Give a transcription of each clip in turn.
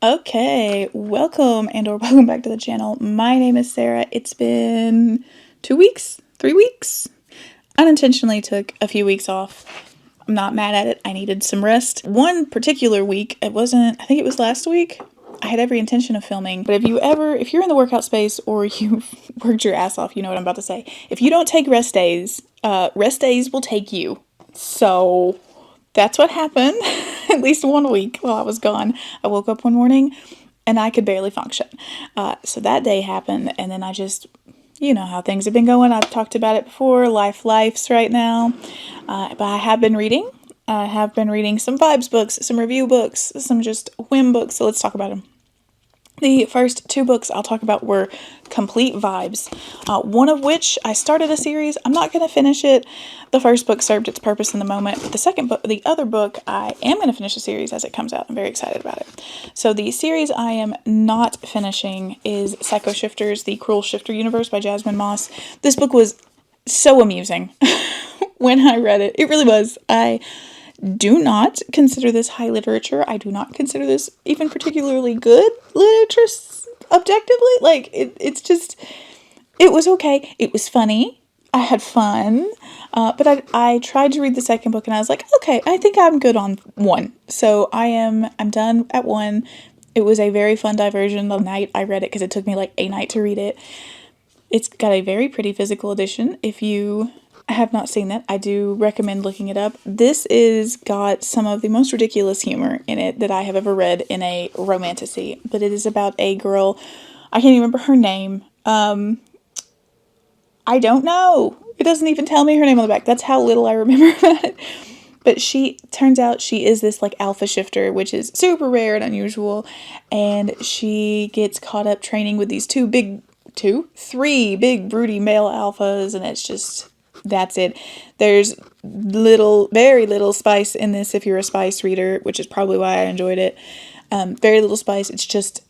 Okay, welcome and or welcome back to the channel. My name is Sarah. It's been 2 weeks, 3 weeks. Unintentionally took a few weeks off. I'm not mad at it. I needed some rest. One particular week, I think it was last week, I had every intention of filming. But if you're in the workout space or you've worked your ass off, you know what I'm about to say. If you don't take rest days will take you. So that's what happened. At least 1 week while I was gone. I woke up one morning and I could barely function. So that day happened, and then I just, you know how things have been going. I've talked about it before. Life's right now. But I have been reading. I have been reading some vibes books, some review books, some just whim books. So let's talk about them. The first 2 books I'll talk about were complete vibes, one of which I started a series. I'm not going to finish it. The first book served its purpose in the moment. The other book, I am going to finish a series as it comes out. I'm very excited about it. So the series I am not finishing is Psycho Shifters, The Cruel Shifter Universe by Jasmine Moss. This book was so amusing when I read it. It really was. I do not consider this high literature. I do not consider this even particularly good literature objectively. Like, it was okay. It was funny. I had fun. But I tried to read the second book and I was like, okay, I think I'm good on 1. So I'm done at 1. It was a very fun diversion the night I read it because it took me like a night to read it. It's got a very pretty physical edition. If you have not seen that, I do recommend looking it up. This is got some of the most ridiculous humor in it that I have ever read in a romantasy, but it is about a girl. I can't even remember her name. I don't know. It doesn't even tell me her name on the back. That's how little I remember about it. But turns out she is this like alpha shifter, which is super rare and unusual. And she gets caught up training with these 3 big broody male alphas. And it's just, that's it. There's very little spice in this if you're a spice reader, which is probably why I enjoyed it. Very little spice. It's just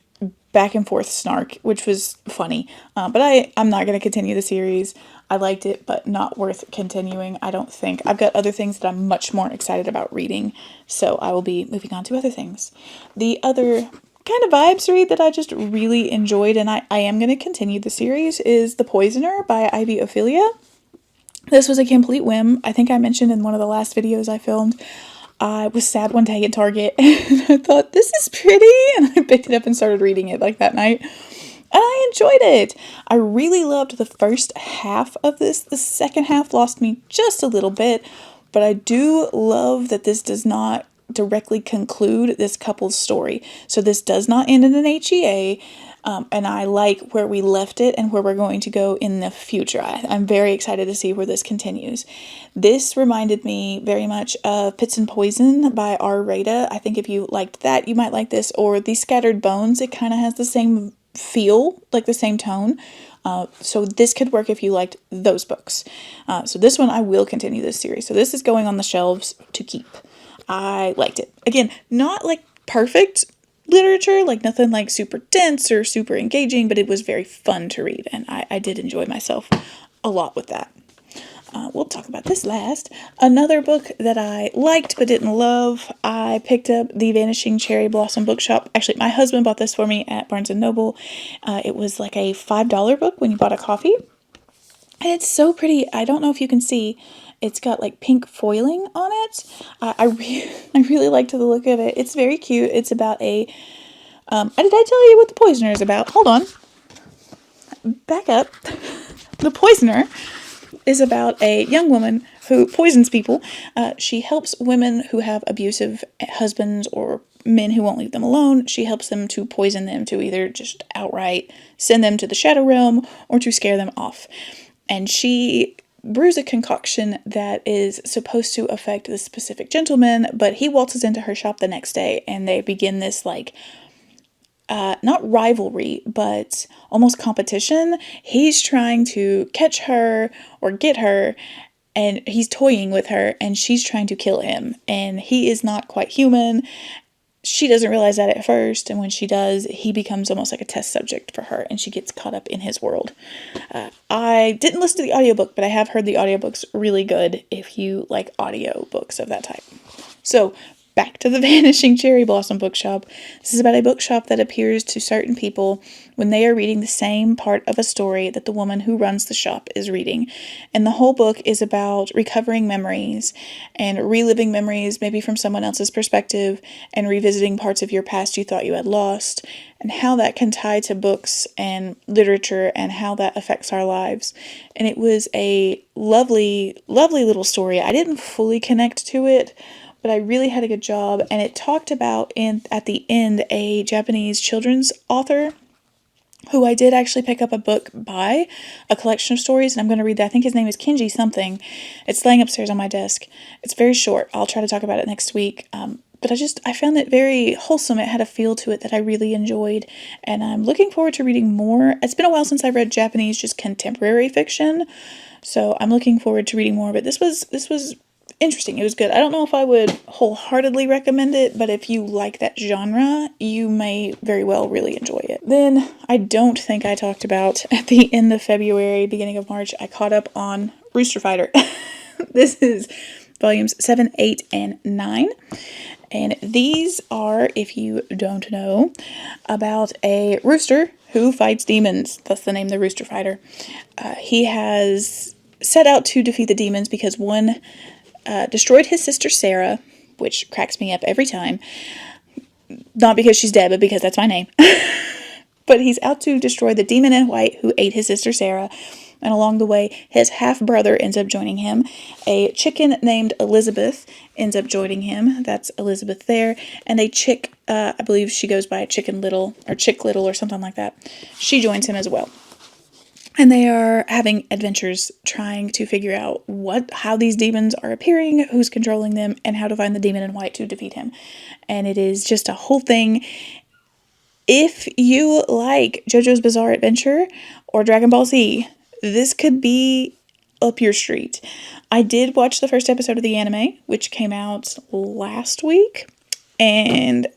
back and forth snark, which was funny. But I'm not going to continue the series. I liked it, but not worth continuing, I don't think. I've got other things that I'm much more excited about reading, so I will be moving on to other things. The other kind of vibes read that I just really enjoyed, and I am going to continue the series, is The Poisoner by Ivy Ophelia. This was a complete whim. I think I mentioned in one of the last videos I filmed, I was sad one day at Target and I thought, this is pretty, and I picked it up and started reading it like that night. And I enjoyed it. I really loved the first half of this. The second half lost me just a little bit, but I do love that this does not directly conclude this couple's story. So this does not end in an HEA. And I like where we left it and where we're going to go in the future. I'm very excited to see where this continues. This reminded me very much of Pits and Poison by R. Rada. I think if you liked that, you might like this. Or The Scattered Bones. It kind of has the same feel, like the same tone. So this could work if you liked those books. So this one, I will continue this series. So this is going on the shelves to keep. I liked it. Again, not like perfect literature, like nothing like super dense or super engaging, but it was very fun to read, and I did enjoy myself a lot with that. We'll talk about this last. Another book that I liked but didn't love, I picked up The Vanishing Cherry Blossom Bookshop. Actually, my husband bought this for me at Barnes & Noble. It was like a $5 book when you bought a coffee. And it's so pretty. I don't know if you can see. It's got like pink foiling on it. I really liked the look of it. It's very cute. It's about did I tell you what The Poisoner is about? Hold on. Back up. The Poisoner is about a young woman who poisons people. She helps women who have abusive husbands or men who won't leave them alone. She helps them to poison them, to either just outright send them to the shadow realm or to scare them off. And she brews a concoction that is supposed to affect this specific gentleman, but he waltzes into her shop the next day and they begin this like not rivalry, but almost competition. He's trying to catch her or get her, and he's toying with her, and she's trying to kill him, and he is not quite human. She doesn't realize that at first, and when she does, he becomes almost like a test subject for her, and she gets caught up in his world. I didn't listen to the audiobook, but I have heard the audiobook's really good if you like audiobooks of that type. So, back to the Vanishing Cherry Blossom bookshop. This is about a bookshop that appears to certain people when they are reading the same part of a story that the woman who runs the shop is reading. And the whole book is about recovering memories and reliving memories, maybe from someone else's perspective, and revisiting parts of your past you thought you had lost, and how that can tie to books and literature and how that affects our lives. And it was a lovely, lovely little story. I didn't fully connect to it, but I really had a good job. And it talked about, at the end, a Japanese children's author who I did actually pick up a book by, a collection of stories, and I'm going to read that. I think his name is Kenji something. It's laying upstairs on my desk. It's very short. I'll try to talk about it next week. But I found it very wholesome. It had a feel to it that I really enjoyed, and I'm looking forward to reading more. It's been a while since I've read Japanese, just contemporary fiction, so I'm looking forward to reading more, but this was interesting. It was good. I don't know if I would wholeheartedly recommend it, but if you like that genre, you may very well really enjoy it. Then, I don't think I talked about, at the end of February, beginning of March, I caught up on Rooster Fighter. This is volumes 7, 8, and 9. And these are, if you don't know, about a rooster who fights demons. That's the name, the Rooster Fighter. He has set out to defeat the demons because one destroyed his sister Sarah, which cracks me up every time. Not because she's dead, but because that's my name. But he's out to destroy the demon in white who ate his sister Sarah. And along the way, his half-brother ends up joining him. A chicken named Elizabeth ends up joining him. That's Elizabeth there. And a chick, I believe she goes by Chicken Little, or Chick Little, or something like that. She joins him as well. And they are having adventures trying to figure out how these demons are appearing, who's controlling them, and how to find the demon in white to defeat him. And it is just a whole thing. If you like JoJo's Bizarre Adventure or Dragon Ball Z, this could be up your street. I did watch the first episode of the anime, which came out last week, and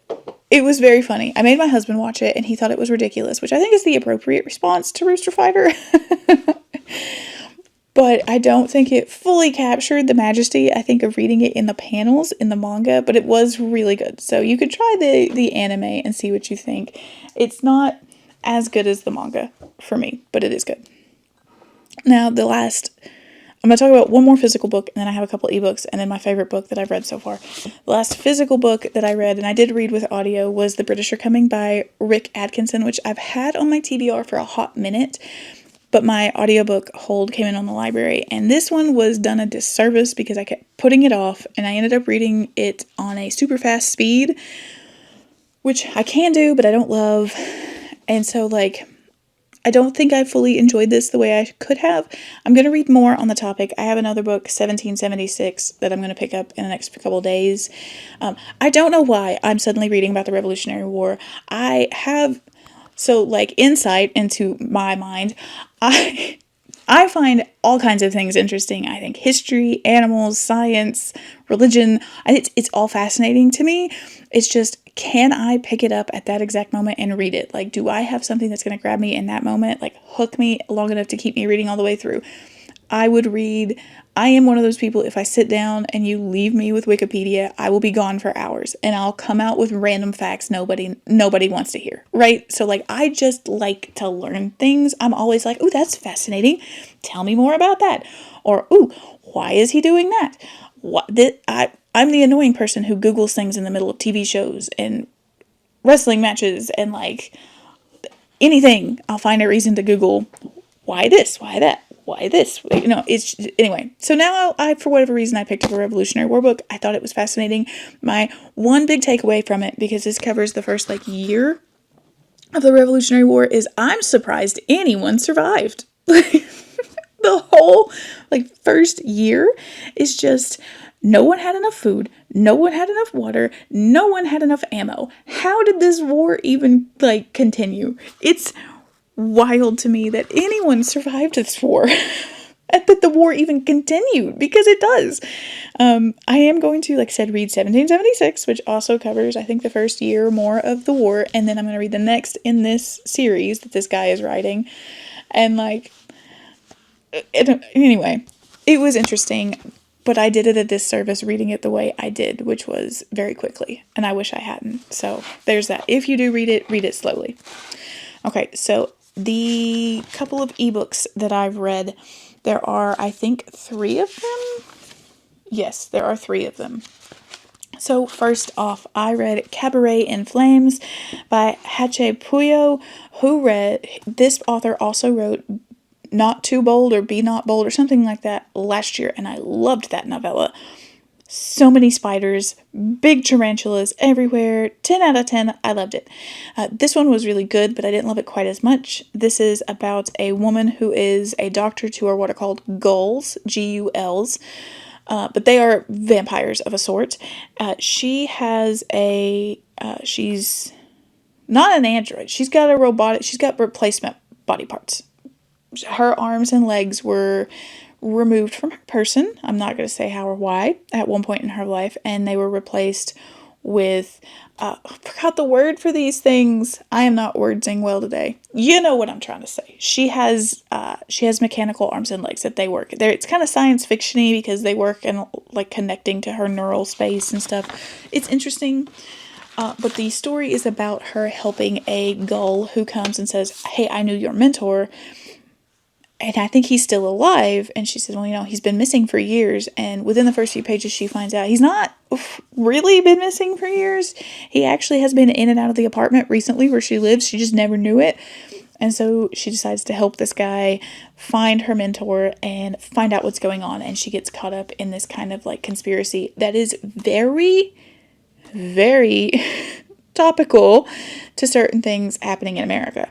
it was very funny. I made my husband watch it, and he thought it was ridiculous, which I think is the appropriate response to Rooster Fighter. But I don't think it fully captured the majesty, I think, of reading it in the panels in the manga, but it was really good. So you could try the anime and see what you think. It's not as good as the manga for me, but it is good. Now, I'm going to talk about one more physical book, and then I have a couple ebooks, and then my favorite book that I've read so far. The last physical book that I read, and I did read with audio, was The British Are Coming by Rick Atkinson, which I've had on my TBR for a hot minute, but my audiobook hold came in on the library, and this one was done a disservice because I kept putting it off, and I ended up reading it on a super fast speed, which I can do, but I don't love, and so, I don't think I fully enjoyed this the way I could have. I'm going to read more on the topic. I have another book, 1776, that I'm going to pick up in the next couple days. I don't know why I'm suddenly reading about the Revolutionary War. I have, insight into my mind. I find all kinds of things interesting. I think history, animals, science, religion, it's all fascinating to me. It's just, can I pick it up at that exact moment and read it? Do I have something that's going to grab me in that moment? Hook me long enough to keep me reading all the way through? I would read. I am one of those people, if I sit down and you leave me with Wikipedia, I will be gone for hours, and I'll come out with random facts nobody wants to hear, right? So, I just like to learn things. I'm always like, ooh, that's fascinating. Tell me more about that. Or, ooh, why is he doing that? I'm the annoying person who Googles things in the middle of TV shows and wrestling matches and, anything. I'll find a reason to Google, why this, why that, why this, anyway. So now for whatever reason, I picked up a Revolutionary War book. I thought it was fascinating. My one big takeaway from it, because this covers the first, year of the Revolutionary War, is I'm surprised anyone survived. The whole, first year is just, no one had enough food, no one had enough water, no one had enough ammo. How did this war even, continue? It's wild to me that anyone survived this war. And that the war even continued, because it does. I am going to, like I said, read 1776, which also covers, I think, the first year or more of the war, and then I'm going to read the next in this series that this guy is writing. And, anyway, it was interesting. but I did it a disservice reading it the way I did, which was very quickly, and I wish I hadn't. So there's that. If you do read it slowly. Okay, so the couple of ebooks that I've read, there are, I think, 3 of them. Yes, there are 3 of them. So first off, I read Cabaret in Flames by Hache Puyo, this author also wrote Not Too Bold or Be Not Bold or something like that last year, and I loved that novella. So many spiders, big tarantulas everywhere, 10 out of 10, I loved it. This one was really good, but I didn't love it quite as much. This is about a woman who is a doctor to her what are called gulls, Guls, but they are vampires of a sort. She's not an android, she's got replacement body parts. Her arms and legs were removed from her person. I'm not going to say how or why at one point in her life, and they were replaced with I forgot the word for these things. I am not wordsing well today. You know what I'm trying to say. She has mechanical arms and legs that they work. It's kind of science fiction-y because they work in like connecting to her neural space and stuff. It's interesting. But the story is about her helping a gull who comes and says, "Hey, I knew your mentor, and I think he's still alive." And she says, "Well, he's been missing for years." And within the first few pages, she finds out he's not really been missing for years. He actually has been in and out of the apartment recently where she lives. She just never knew it. And so she decides to help this guy find her mentor and find out what's going on. And she gets caught up in this kind of like conspiracy that is very, very topical to certain things happening in America.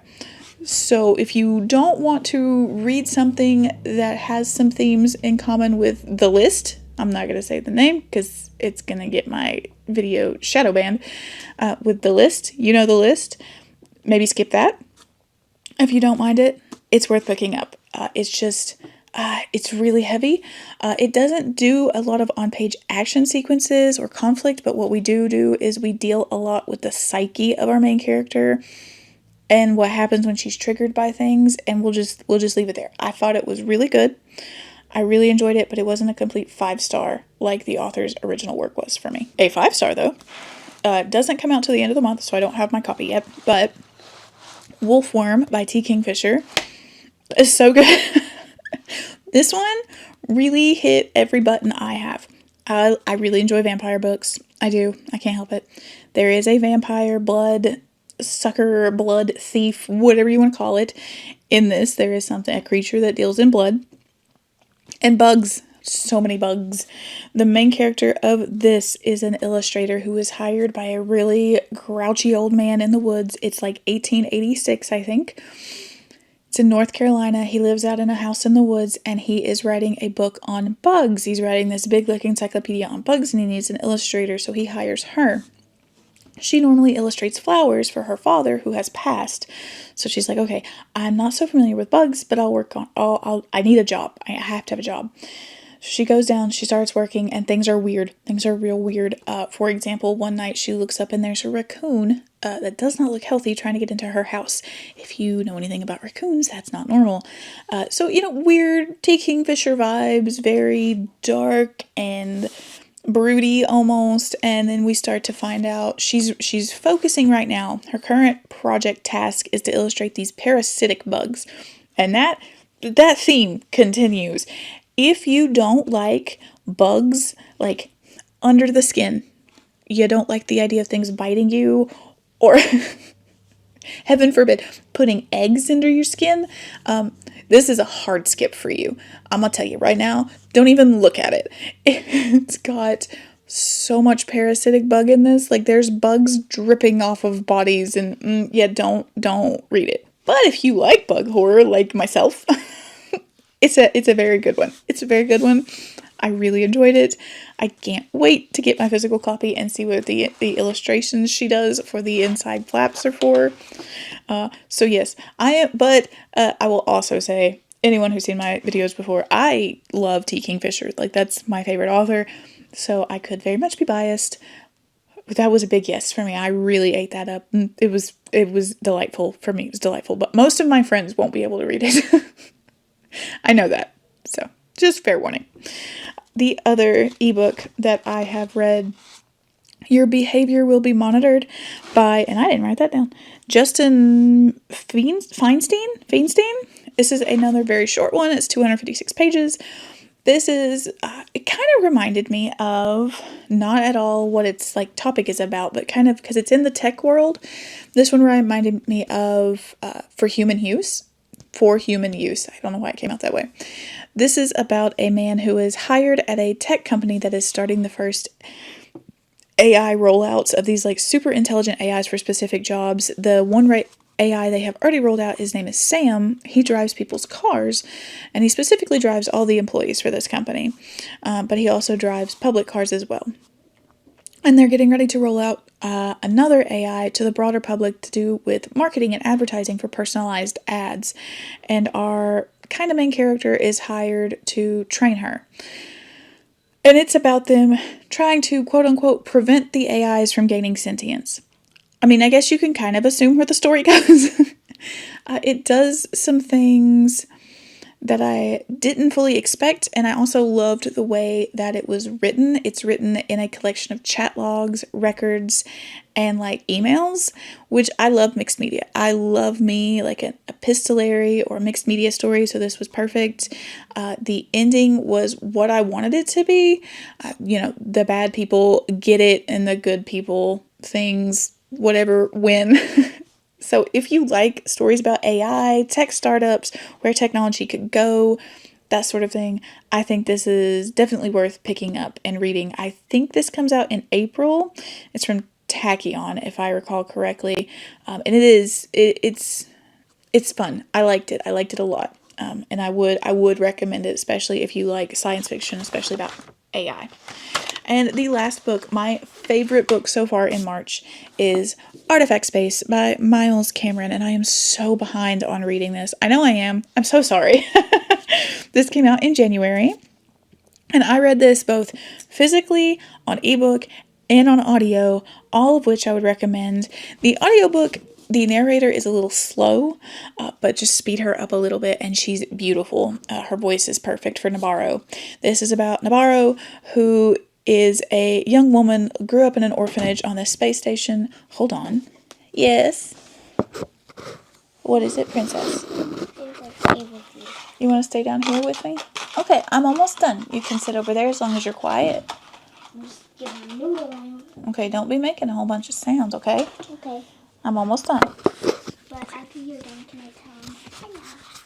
So if you don't want to read something that has some themes in common with The List, I'm not going to say the name because it's going to get my video shadow banned, with The List, The List, maybe skip that. If you don't mind it, it's worth picking up. It's really heavy. It doesn't do a lot of on-page action sequences or conflict, but what we do is we deal a lot with the psyche of our main character and what happens when she's triggered by things, and we'll just leave it there. I thought it was really good. I really enjoyed it, but it wasn't a complete 5-star like the author's original work was for me. A 5-star though. Doesn't come out till the end of the month, so I don't have my copy yet, but Wolfworm by T. Kingfisher is so good. This one really hit every button I have. I really enjoy vampire books. I do. I can't help it. There is a vampire blood sucker, blood thief, whatever you want to call it. In this, there is a creature that deals in blood and bugs. So many bugs. The main character of this is an illustrator who is hired by a really grouchy old man in the woods. It's like 1886, I think. It's in North Carolina. He lives out in a house in the woods, and he is writing a book on bugs. He's writing this big like encyclopedia on bugs, and he needs an illustrator, so he hires her. She normally illustrates flowers for her father who has passed. So she's like, okay, I'm not so familiar with bugs, but I need a job. I have to have a job. So she goes down, she starts working, and things are weird. Things are real weird. For example, one night she looks up and there's a raccoon that does not look healthy trying to get into her house. If you know anything about raccoons, that's not normal. So, weird T. Kingfisher vibes, very dark and broody almost. And then we start to find out she's focusing right now. Her current project task is to illustrate these parasitic bugs. And that theme continues. If you don't like bugs, like under the skin, you don't like the idea of things biting you, or heaven forbid, putting eggs under your skin, this is a hard skip for you. I'm gonna tell you right now, don't even look at it. It's got so much parasitic bug in this. Like there's bugs dripping off of bodies, and don't read it. But if you like bug horror like myself, it's a very good one. It's a very good one. I really enjoyed it. I can't wait to get my physical copy and see what the illustrations she does for the inside flaps are for. So yes, but I will also say, anyone who's seen my videos before, I love T. Kingfisher. Like that's my favorite author. So I could very much be biased. But that was a big yes for me. I really ate that up. It was delightful for me. It was delightful. But most of my friends won't be able to read it. I know that. So Just fair warning. The other ebook that I have read, Your Behavior Will Be Monitored by, and I didn't write that down, Justin Feinstein? This is another very short one. It's 256 pages. This is, it kind of reminded me of, not at all what its like topic is about, but kind of, because it's in the tech world, this one reminded me of For Human Use. I don't know why it came out that way. This is about a man who is hired at a tech company that is starting the first AI rollouts of these like super intelligent AIs for specific jobs. The one AI they have already rolled out, his name is Sam. He drives people's cars, and he specifically drives all the employees for this company, but he also drives public cars as well. And they're getting ready to roll out another AI to the broader public to do with marketing and advertising for personalized ads, and our kind of main character is hired to train her. And it's about them trying to, quote unquote, prevent the AIs from gaining sentience. I mean, I guess you can kind of assume where the story goes. It does some things that I didn't fully expect, and I also loved the way that it was written. It's written in a collection of chat logs, records, and like emails, which I love mixed media. I love me like an epistolary or mixed media story, so this was perfect. The ending was what I wanted it to be. The bad people get it and the good people, things, whatever, win. So if you like stories about AI, tech startups, where technology could go, that sort of thing, I think this is definitely worth picking up and reading. I think this comes out in April. It's from Tachyon, if I recall correctly. And it's fun. I liked it. I liked it a lot. And I would recommend it, especially if you like science fiction, especially about AI. And the last book, my favorite book so far in March, is Artifact Space by Miles Cameron, and I am so behind on reading this. I know I am. I'm so sorry. This came out in January, and I read this both physically, on ebook, and on audio, all of which I would recommend. The audiobook, the narrator is a little slow, but just speed her up a little bit, and she's beautiful. Her voice is perfect for Navarro. This is about Navarro, who is a young woman, grew up in an orphanage on the space station. Hold on. Yes? What is it, princess? You want to stay down here with me? Okay, I'm almost done. You can sit over there as long as you're quiet. Okay, don't be making a whole bunch of sounds, okay? Okay. I'm almost done. But after you're done, can I tell him hello?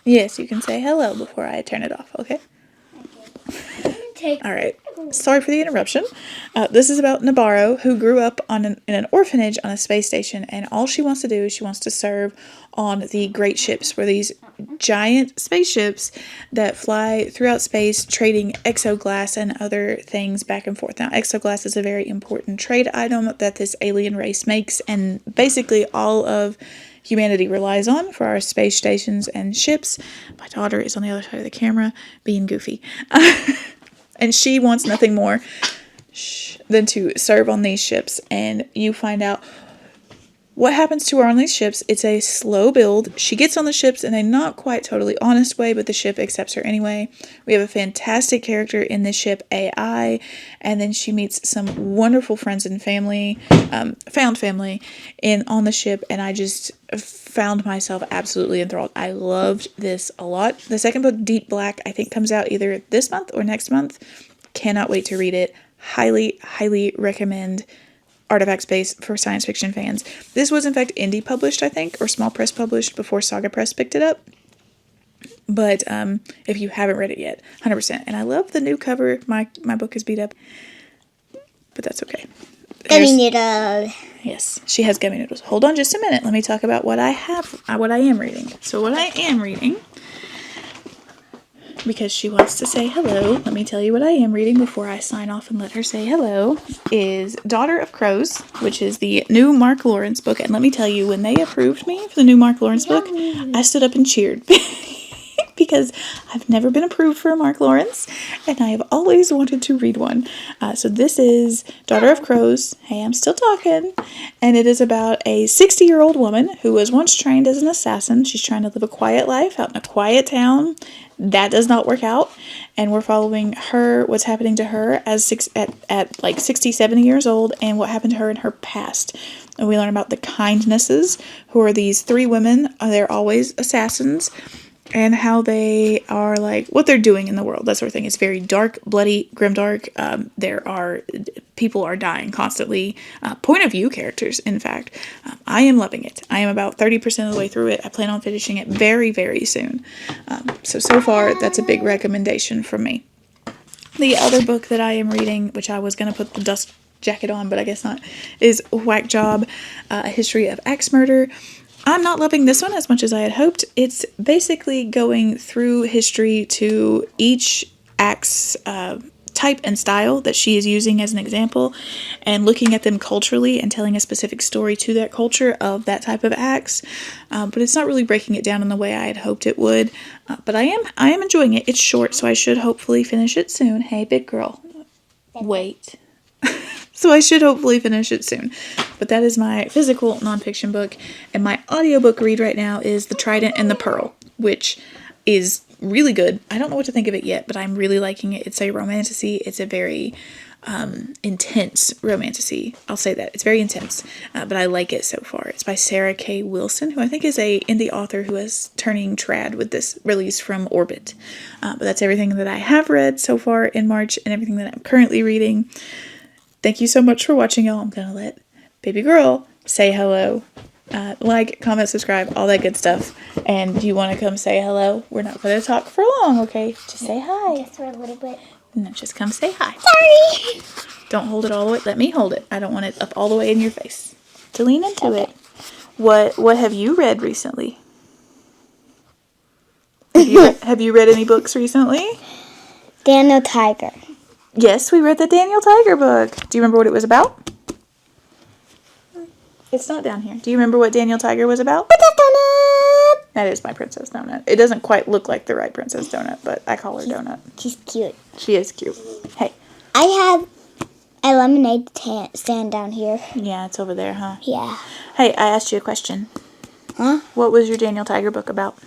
Yes, you can say hello before I turn it off, okay? Okay. All right. Sorry for the interruption. This is about Navarro, who grew up in an orphanage on a space station, and all she wants to do is she wants to serve on the great ships, where these giant spaceships that fly throughout space, trading exoglass and other things back and forth. Now, exoglass is a very important trade item that this alien race makes, and basically all of humanity relies on for our space stations and ships. My daughter is on the other side of the camera being goofy. And she wants nothing more than to serve on these ships. And you find out what happens to her on these ships. It's a slow build. She gets on the ships in a not quite totally honest way, but the ship accepts her anyway. We have a fantastic character in this ship, AI, and then she meets some wonderful friends and family, found family, on the ship, and I just found myself absolutely enthralled. I loved this a lot. The second book, Deep Black, I think comes out either this month or next month. Cannot wait to read it. Highly, highly recommend Artifact Space for science fiction fans. This was in fact indie published, I think, or small press published before Saga Press picked it up. But if you haven't read it yet, 100%. And I love the new cover. My book is beat up, but that's okay. Gummy noodles. Yes, she has gummy noodles. Hold on just a minute. Let me talk about what I am reading. So what I am reading, because she wants to say hello, let me tell you what I am reading before I sign off and let her say hello, is Daughter of Crows, which is the new Mark Lawrence book. And let me tell you, when they approved me for the new Mark Lawrence book, I stood up and cheered. because I've never been approved for a Mark Lawrence, and I have always wanted to read one. So this is Daughter of Crows. Hey, I'm still talking. And it is about a 60-year-old woman who was once trained as an assassin. She's trying to live a quiet life out in a quiet town. That does not work out, and we're following her, what's happening to her at like 60, 70 years old, and what happened to her in her past. And we learn about the Kindnesses, who are these 3 women. They're always assassins, and how they are, like, what they're doing in the world, that sort of thing. It's very dark, bloody, grimdark. People are dying constantly. Point of view characters, in fact. I am loving it. I am about 30% of the way through it. I plan on finishing it very, very soon. So far, that's a big recommendation from me. The other book that I am reading, which I was going to put the dust jacket on, but I guess not, is Whack Job, A History of Axe Murder. I'm not loving this one as much as I had hoped. It's basically going through history to each axe type and style that she is using as an example, and looking at them culturally and telling a specific story to that culture of that type of axe. But it's not really breaking it down in the way I had hoped it would. But I am enjoying it. It's short, so I should hopefully finish it soon. Hey, big girl. Wait. So I should hopefully finish it soon. But that is my physical nonfiction book. And my audiobook read right now is The Trident and the Pearl, which is really good. I don't know what to think of it yet, but I'm really liking it. It's a romantasy. It's a very intense romantasy. I'll say that. It's very intense, but I like it so far. It's by Sarah K. Wilson, who I think is a indie author who is turning trad with this release from Orbit. But that's everything that I have read so far in March and everything that I'm currently reading. Thank you so much for watching, y'all. I'm going to let baby girl say hello. Like, comment, subscribe, all that good stuff. And do you want to come say hello? We're not going to talk for long, okay? Just say hi. Just for a little bit. No, just come say hi. Sorry. Don't hold it all the way. Let me hold it. I don't want it up all the way in your face. To lean into it. What have you read recently? Have you read any books recently? Daniel Tiger. Yes, we read the Daniel Tiger book. Do you remember what it was about? It's not down here. Do you remember what Daniel Tiger was about? Princess Donut. That is my Princess Donut. It doesn't quite look like the right Princess Donut, but I call her Donut. She's cute. She is cute. Hey. I have a lemonade stand down here. Yeah, it's over there, huh? Yeah. Hey, I asked you a question. Huh? What was your Daniel Tiger book about?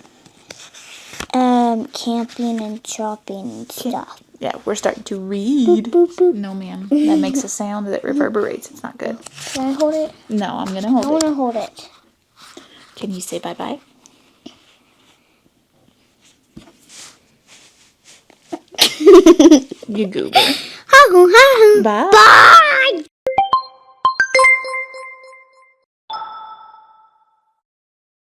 Camping and shopping and stuff. Yeah, we're starting to read. Boop, boop, boop. No, ma'am. That makes a sound that reverberates. It's not good. Can I hold it? No, I'm going to hold I it. want to hold it. Can you say bye-bye? You goober. Ha-hoo, ha-hoo. Bye. Bye.